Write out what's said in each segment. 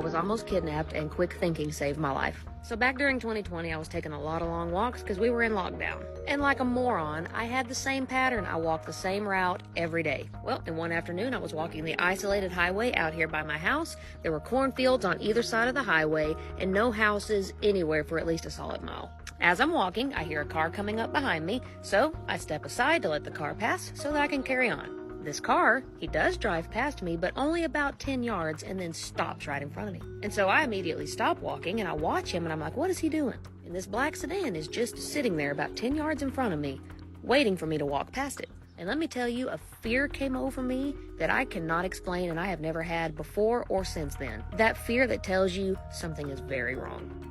was almost kidnapped, and quick thinking saved my life. So back during 2020, I was taking a lot of long walks because we were in lockdown. And like a moron, I had the same pattern. I walked the same route every day. Well, and one afternoon, I was walking the isolated highway out here by my house. There were cornfields on either side of the highway and no houses anywhere for at least a solid mile. As I'm walking, I hear a car coming up behind me, so I step aside to let the car pass so that I can carry on. This car, he does drive past me, but only about 10 yards and then stops right in front of me. And so I immediately stop walking and I watch him and I'm like, what is he doing? And this black sedan is just sitting there about 10 yards in front of me, waiting for me to walk past it. And let me tell you, a fear came over me that I cannot explain and I have never had before or since then. That fear that tells you something is very wrong.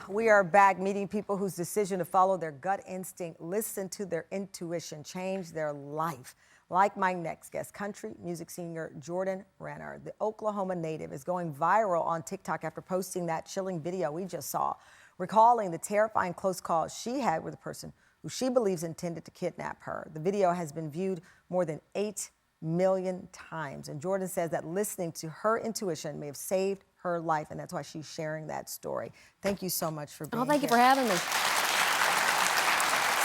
We are back meeting people whose decision to follow their gut instinct, listen to their intuition, change their life. Like my next guest, country music singer Jordan Renner. The Oklahoma native is going viral on TikTok after posting that chilling video we just saw, recalling the terrifying close call she had with a person who she believes intended to kidnap her. The video has been viewed more than 8 million times, and Jordan says that listening to her intuition may have saved her life, and that's why she's sharing that story. Thank you so much for being here. Oh, thank you for having me.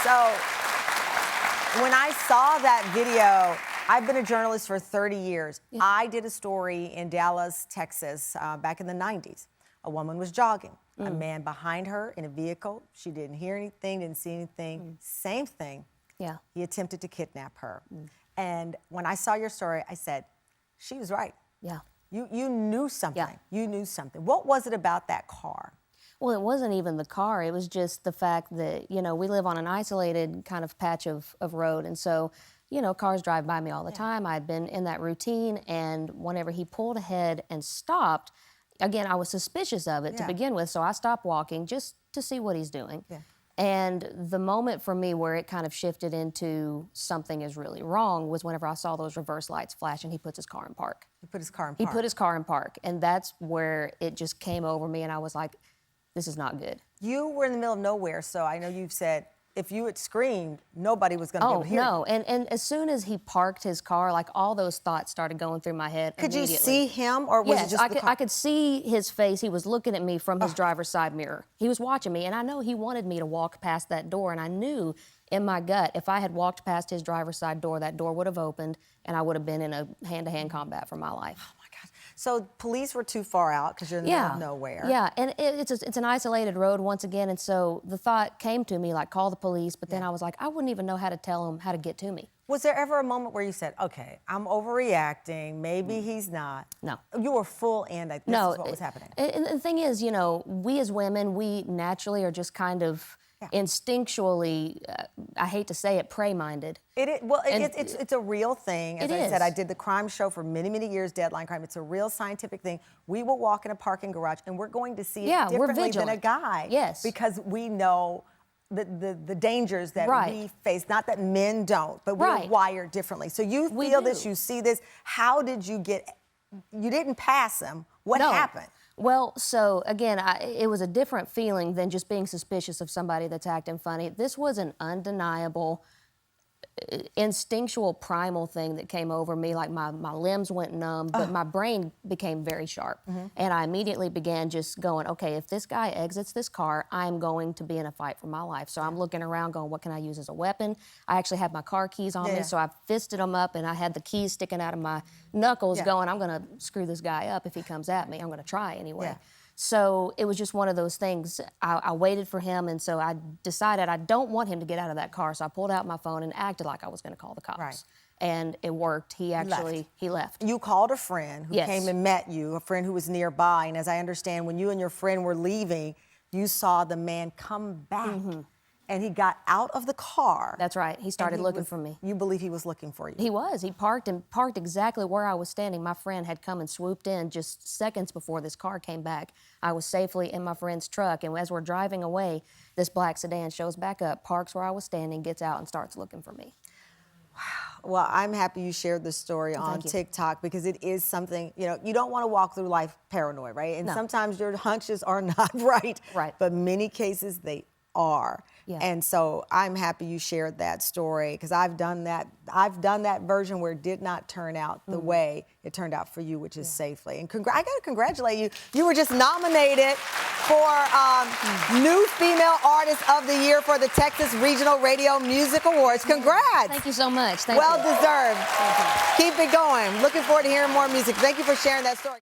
So, when I saw that video, I've been a journalist for 30 years. Yeah. I did a story in Dallas, Texas, back in the 90s. A woman was jogging. A man behind her in a vehicle. She didn't hear anything, didn't see anything. Same thing. Yeah. He attempted to kidnap her. And when I saw your story, I said, she was right. Yeah. You knew something. Yeah. You knew something. What was it about that car? Well, it wasn't even the car. It was just the fact that, you know, we live on an isolated kind of patch of road. And so, you know, cars drive by me all the time. I'd been in that routine. And whenever he pulled ahead and stopped, again, I was suspicious of it to begin with. So I stopped walking just to see what he's doing. Yeah. And the moment for me where it kind of shifted into something is really wrong was whenever I saw those reverse lights flash and he puts his car in park. He put his car in park? He put his car in park. And that's where it just came over me and I was like, this is not good. You were in the middle of nowhere, so I know you've said if you had screamed, nobody was going to be able to hear you. Oh, no. And as soon as he parked his car, like all those thoughts started going through my head Could immediately. you see him or was it just the car? I could see his face. He was looking at me from his driver's side mirror. He was watching me, and I know he wanted me to walk past that door, and I knew in my gut if I had walked past his driver's side door, that door would have opened, and I would have been in a hand-to-hand combat for my life. Oh, my gosh. So police were too far out because you're in the middle of nowhere. Yeah, and it's an isolated road once again, and so the thought came to me, like, call the police, but then I was like, I wouldn't even know how to tell them how to get to me. Was there ever a moment where you said, okay, I'm overreacting, maybe he's not? No. You were full in, like, this is what was happening. And the thing is, you know, we as women, we naturally are just kind of instinctually, I hate to say it, prey-minded. It's a real thing. As I said, I is. did the crime show for many, many years, Deadline Crime. It's a real scientific thing. We will walk in a parking garage and we're going to see it differently than a guy. Yes. Because we know the dangers that we face. Not that men don't, but we're wired differently. So you feel this, you see this. How did you you didn't pass him. What happened? Well, so again, it was a different feeling than just being suspicious of somebody that's acting funny. This was an undeniable, instinctual, primal thing that came over me. Like my limbs went numb, but my brain became very sharp. And I immediately began just going, okay, if this guy exits this car, I'm going to be in a fight for my life. So I'm looking around going, what can I use as a weapon? I actually had my car keys on me, so I fisted them up and I had the keys sticking out of my knuckles going, I'm gonna screw this guy up if he comes at me. I'm gonna try anyway. So it was just one of those things. I waited for him, and so I decided I don't want him to get out of that car, so I pulled out my phone and acted like I was going to call the cops. And it worked. He left. You called a friend who came and met you, a friend who was nearby, and as I understand, when you and your friend were leaving, you saw the man come back. And he got out of the car. That's right. He started looking for me. You believe he was looking for you? He was. He parked exactly where I was standing. My friend had come and swooped in just seconds before this car came back. I was safely in my friend's truck, and as we're driving away, this black sedan shows back up, parks where I was standing, gets out, and starts looking for me. Wow. Well, I'm happy you shared this story on TikTok because it is something, you know, you don't want to walk through life paranoid, right? And sometimes your hunches are not right. But many cases they are. Yeah. And so I'm happy you shared that story, because I've done that. I've done that version where it did not turn out the way it turned out for you, which is safely. And I got to congratulate you. You were just nominated for New Female Artist of the Year for the Texas Regional Radio Music Awards. Congrats. Thank you so much. Thank well you. deserved. Thank you. Keep it going. Looking forward to hearing more music. Thank you for sharing that story.